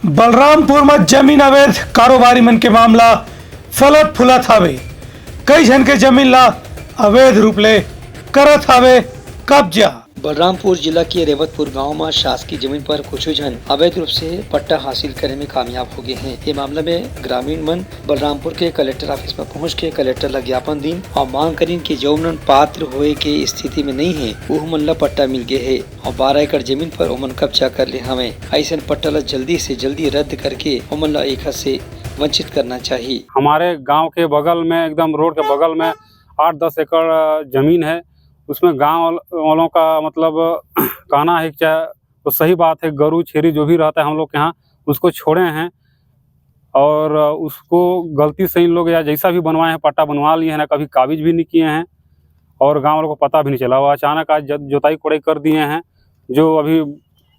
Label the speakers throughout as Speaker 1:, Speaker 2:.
Speaker 1: बलरामपुर में जमीन अवैध कारोबारी मन के मामला फलत फुलत हवे। कई जन के जमीन ला अवैध रूप ले करत हवे कब्जा।
Speaker 2: बलरामपुर जिला के रेवतपुर गांव में शासकीय जमीन पर कुछ जन अवैध रूप से पट्टा हासिल करने में कामयाब हो गए हैं। ये मामला में ग्रामीण मन बलरामपुर के कलेक्टर ऑफिस में पहुंच के कलेक्टर ला ज्ञापन दिन और मांग करीन की जौन पात्र हुए के स्थिति में नहीं है वो मन ला पट्टा मिल गए है और 12 एकड़ जमीन पर ओमन कब्जा कर ले हमें। ऐसा पट्टा ला जल्दी से जल्दी रद्द करके ओमन ला एक से वंचित करना चाहिए।
Speaker 3: हमारे गाँव के बगल में एकदम रोड के बगल में 8-10 एकड़ जमीन है। उसमें गांव वालों का मतलब कहना है कि चाहे तो सही बात है, गरू छेरी जो भी रहता है हम लोग के यहाँ उसको छोड़े हैं और उसको गलती से इन लोग या जैसा भी बनवाए हैं पट्टा बनवा लिए हैं ना, कभी काबिज भी नहीं किए हैं और गांव वालों को पता भी नहीं चला। वो अचानक आज जोताई कोड़ाई कर दिए हैं जो अभी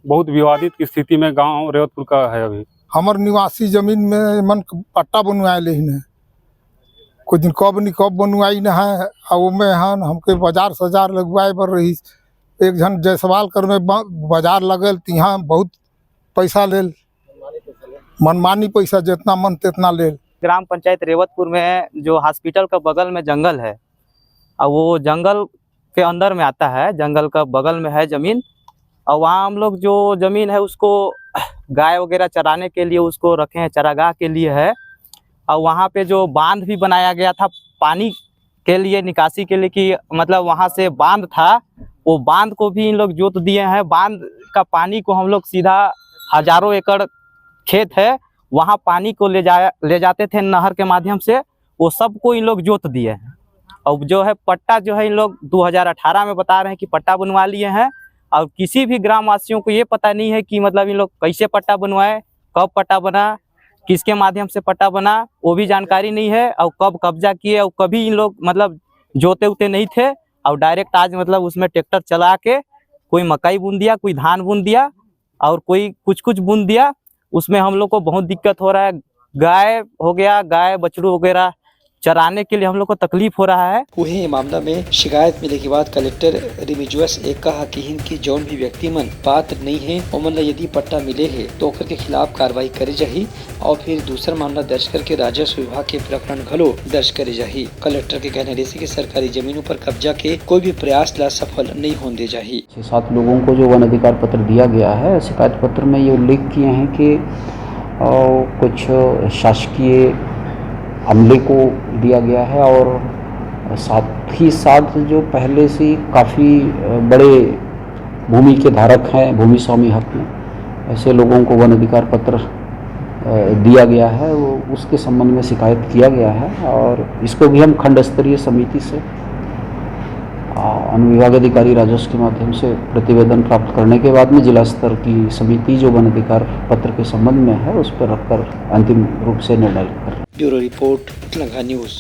Speaker 3: बहुत विवादित की स्थिति में गाँव रेवतपुर का है। अभी
Speaker 4: हमार निवासी जमीन में मन पट्टा बनवाए लेकिन कुछ दिन कब नहीं कब बनवाई न है और में हन हमके बाजार सजार लगवाए बर रही। एक जन जयसवाल कर में बाजार लगल तिहाँ बहुत पैसा लेल, मनमानी पैसा जितना मन तितना लेल।
Speaker 5: ग्राम पंचायत रेवतपुर में जो हॉस्पिटल का बगल में जंगल है और वो जंगल के अंदर में आता है, जंगल का बगल में है जमीन और वहाँ हम लोग जो जमीन है उसको गाय वगैरह चराने के लिए उसको रखे हैं, चरागाह के लिए है। और वहाँ पे जो बांध भी बनाया गया था पानी के लिए, निकासी के लिए, कि मतलब वहाँ से बांध था वो बांध को भी इन लोग जोत दिए हैं। बांध का पानी को हम लोग सीधा हजारों एकड़ खेत है वहाँ पानी को ले जाते थे नहर के माध्यम से, वो सबको इन लोग जोत दिए हैं। और जो है पट्टा जो है इन लोग 2018 में बता रहे हैं कि पट्टा बनवा लिए हैं और किसी भी ग्रामवासियों को ये पता नहीं है कि मतलब इन लोग कैसे पट्टा बनवाए, कब पट्टा बना, किसके माध्यम से पट्टा बना, वो भी जानकारी नहीं है और कब कब्जा किए और कभी इन लोग मतलब जोते उते नहीं थे और डायरेक्ट आज मतलब उसमें ट्रैक्टर चला के कोई मकई बुन दिया, कोई धान बुन दिया और कोई कुछ बुन दिया। उसमें हम लोग को बहुत दिक्कत हो रहा है। गाय हो गया, गाय बछड़ू वगैरह चराने के लिए हम लोग को तकलीफ हो रहा है।
Speaker 2: वही मामला में शिकायत मिले के बाद कलेक्टर रिमिजुअस एक कहा कि इनकी जौन भी व्यक्ति मन पात्र नहीं है ओमन यदि पट्टा मिले है तो ओकर के खिलाफ कार्रवाई करे जाही और फिर दूसरा मामला दर्ज करके राजस्व विभाग के प्रकरण घलो दर्ज करे जाही। कलेक्टर के कहने जैसे की सरकारी जमीनों पर कब्जा के कोई भी प्रयास ला सफल नहीं होने दे जाही।
Speaker 6: 6-7 लोगों को जो वन अधिकार पत्र दिया गया है, शिकायत पत्र में ये उल्लेख किए हैं कि कुछ शासकीय अमले को दिया गया है और साथ ही साथ जो पहले से काफ़ी बड़े भूमि के धारक हैं, भूमि स्वामी हक में, ऐसे लोगों को वन अधिकार पत्र दिया गया है, वो उसके संबंध में शिकायत किया गया है और इसको भी हम खंड स्तरीय समिति से अनुविभाग अधिकारी राजस्व के माध्यम से प्रतिवेदन प्राप्त करने के बाद में जिला स्तर की समिति जो वन अधिकार पत्र के संबंध में है उस पर रखकर अंतिम रूप से निर्णय कर।
Speaker 2: Bureau report, Telangana news.